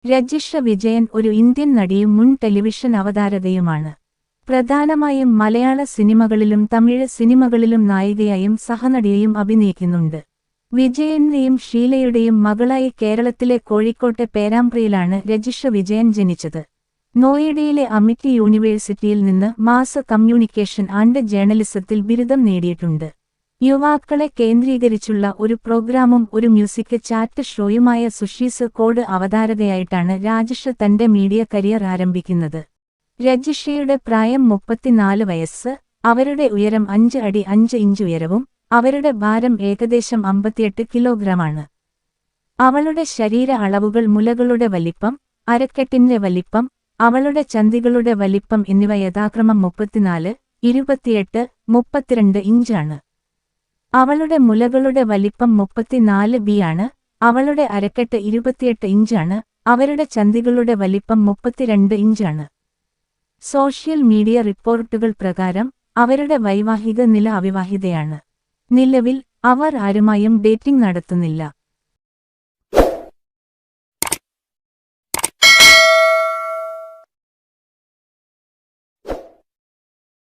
രജിഷ വിജയൻ ഒരു ഇന്ത്യൻ നടിയും മുൻ ടെലിവിഷൻ അവതാരകയുമാണ്. പ്രധാനമായും മലയാള സിനിമകളിലും തമിഴ് സിനിമകളിലും നായികയായും സഹനടിയായും അഭിനയിക്കുന്നുണ്ട്. വിജയന്റെയും ഷീലയുടെയും മകളായി കേരളത്തിലെ കോഴിക്കോട്ടെ പേരാമ്പ്രയിലാണ് രജിഷ വിജയൻ ജനിച്ചത്. നോയിഡയിലെ അമിറ്റി യൂണിവേഴ്സിറ്റിയിൽ നിന്ന് മാസ് കമ്മ്യൂണിക്കേഷൻ ആൻഡ് ജേർണലിസത്തിൽ ബിരുദം നേടിയിട്ടുണ്ട്. യുവാക്കളെ കേന്ദ്രീകരിച്ചുള്ള ഒരു പ്രോഗ്രാമും ഒരു മ്യൂസിക് ചാറ്റ് ഷോയുമായ സുഷീസ് കോഡ് അവതാരകയായിട്ടാണ് രാജിഷ തന്റെ മീഡിയ കരിയർ ആരംഭിക്കുന്നത്. രജിഷയുടെ പ്രായം 34 വയസ്സ്, അവരുടെ ഉയരം 5 അടി 5 ഇഞ്ച് ഉയരവും അവരുടെ ഭാരം ഏകദേശം 58 കിലോഗ്രാമാണ്. അവളുടെ ശരീര അളവുകൾ മുലകളുടെ വലിപ്പം, അരക്കെട്ടിന്റെ വലിപ്പം, അവളുടെ ചന്തികളുടെ വലിപ്പം എന്നിവ യഥാക്രമം 34, 28, 32 ഇഞ്ചാണ്. അവളുടെ മുലകളുടെ വലിപ്പം 34B ആണ്. അവളുടെ അരക്കെട്ട് 28 ഇഞ്ചാണ്. അവരുടെ ചന്തികളുടെ വലിപ്പം 32 ഇഞ്ചാണ്. സോഷ്യൽ മീഡിയ റിപ്പോർട്ടുകൾ പ്രകാരം അവരുടെ വൈവാഹിക നില അവിവാഹിതയാണ്. നിലവിൽ അവർ ആരുമായും ഡേറ്റിംഗ് നടത്തുന്നില്ല.